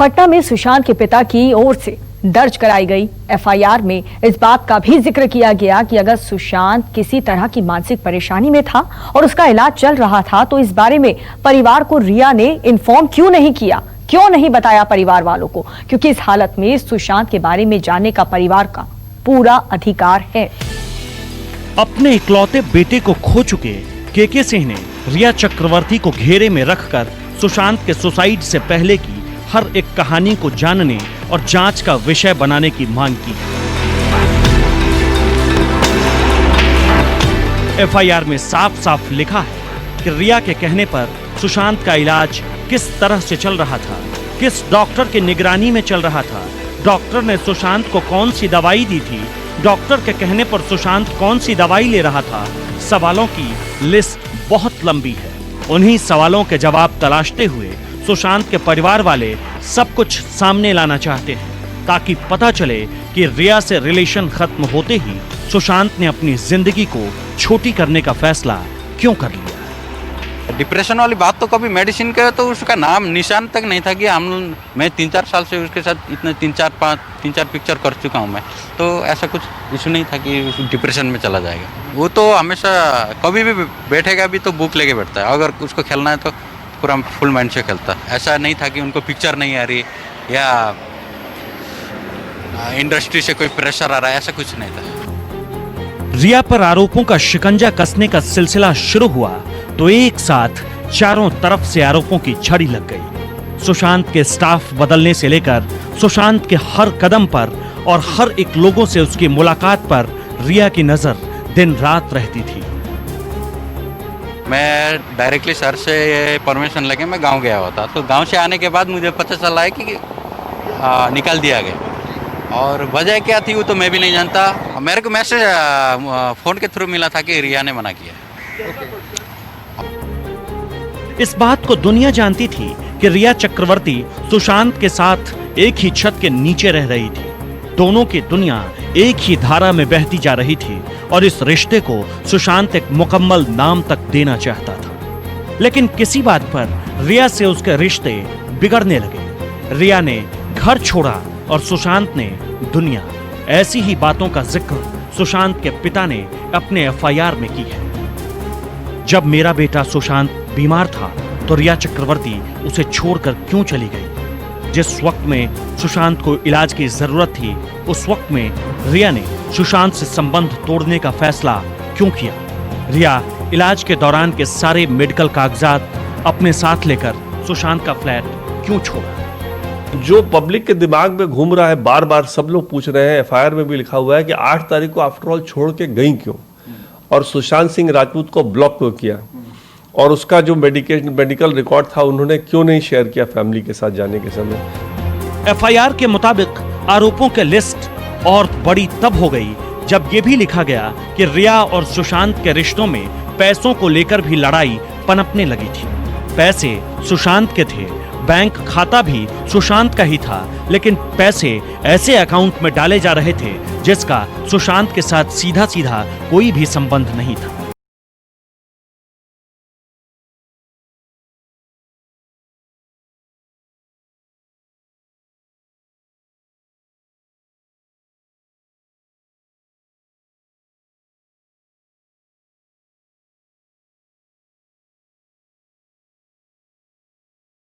पटना में सुशांत के पिता की ओर से दर्ज कराई गई एफआईआर में इस बात का भी जिक्र किया गया कि अगर सुशांत किसी तरह की मानसिक परेशानी में था और उसका इलाज चल रहा था तो इस बारे में परिवार को रिया ने इन्फॉर्म क्यों नहीं किया, क्यों नहीं बताया परिवार वालों को, क्योंकि इस हालत में सुशांत के बारे में जानने का परिवार का पूरा अधिकार है। अपने इकलौते बेटे को खो चुके केके सिंह ने रिया चक्रवर्ती को घेरे में रखकर सुशांत के सुसाइड से पहले की हर एक कहानी को जानने और जांच का विषय बनाने की मांग की। एफआईआर में साफ साफ लिखा है कि रिया के कहने पर सुशांत का इलाज किस तरह से चल रहा था, किस डॉक्टर की निगरानी में चल रहा था, डॉक्टर ने सुशांत को कौन सी दवाई दी थी, डॉक्टर के कहने पर सुशांत कौन सी दवाई ले रहा था। सवालों की लिस्ट बहुत लंबी है। उन्हीं सवालों के जवाब तलाशते हुए सुशांत के परिवार वाले सब कुछ सामने लाना चाहते हैं ताकि पता चले कि रिया से रिलेशन खत्म होते ही सुशांत ने अपनी जिंदगी को छोटी करने का फैसला क्यों कर लिया। डिप्रेशन वाली बात तो कभी मेडिसिन का तो उसका नाम निशान तक नहीं था कि मैं 3-4 साल से उसके साथ इतने 3-4 पिक्चर कर चुका हूँ मैं, तो ऐसा कुछ इशू नहीं था कि डिप्रेशन में चला जाएगा। वो तो हमेशा कभी भी बैठेगा भी तो बुक लेके बैठता है, अगर उसको खेलना है तो पूरा फुल माइंड से खेलता है। ऐसा नहीं था कि उनको पिक्चर नहीं आ रही या इंडस्ट्री से कोई प्रेशर आ रहा है, ऐसा कुछ नहीं था। रिया पर आरोपों का शिकंजा कसने का सिलसिला शुरू हुआ तो एक साथ चारों तरफ से आरोपों की छड़ी लग गई। सुशांत के स्टाफ बदलने से लेकर सुशांत के हर कदम पर और हर एक लोगों से उसकी मुलाकात पर रिया की नजर दिन रात रहती थी। मैं डायरेक्टली सर से परमिशन लेके मैं गांव गया हुआ था, तो गांव से आने के बाद मुझे पता चला है कि निकाल दिया गया, और वजह क्या थी वो तो मैं भी नहीं जानता। मेरे को मैसेज फोन के थ्रू मिला था कि रिया ने मना किया। इस बात को दुनिया जानती थी कि रिया चक्रवर्ती सुशांत के साथ एक ही छत के नीचे रह रही थी। दोनों की दुनिया एक ही धारा में बहती जा रही थी और इस रिश्ते को सुशांत एक मुकम्मल नाम तक देना चाहता था। लेकिन किसी बात पर रिया से उसके रिश्ते बिगड़ने लगे। रिया ने घर छोड़ा और सुशांत ने दुनिया। ऐसी ही बातों का जिक्र सुशांत के पिता ने अपने एफआईआर में की है। जब मेरा बेटा सुशांत बीमार था तो रिया चक्रवर्ती उसे छोड़कर क्यों चली गई? जिस वक्त में सुशांत को इलाज की जरूरत थी उस वक्त में रिया ने सुशांत से संबंध तोड़ने का फैसला क्यों किया? रिया इलाज के दौरान के सारे मेडिकल कागजात अपने साथ लेकर सुशांत का फ्लैट क्यों छोड़ा? जो पब्लिक के दिमाग में घूम रहा है, बार बार सब लोग पूछ रहे हैं, एफआईआर में भी लिखा हुआ है कि 8 तारीख को आफ्टर ऑल छोड़ के गई क्यों, और सुशांत सिंह राजपूत को ब्लॉक क्यों किया, और उसका जो मेडिकल रिकॉर्ड था उन्होंने क्यों नहीं शेयर किया फैमिली के साथ जाने के समय। एफआईआर के मुताबिक आरोपों के लिस्ट और बड़ी तब हो गई जब यह भी लिखा गया कि रिया और सुशांत के रिश्तों में पैसों को लेकर भी लड़ाई पनपने लगी थी। पैसे सुशांत के थे, बैंक खाता भी सुशांत का ही था, लेकिन पैसे ऐसे अकाउंट में डाले जा रहे थे जिसका सुशांत के साथ सीधा सीधा कोई भी संबंध नहीं था।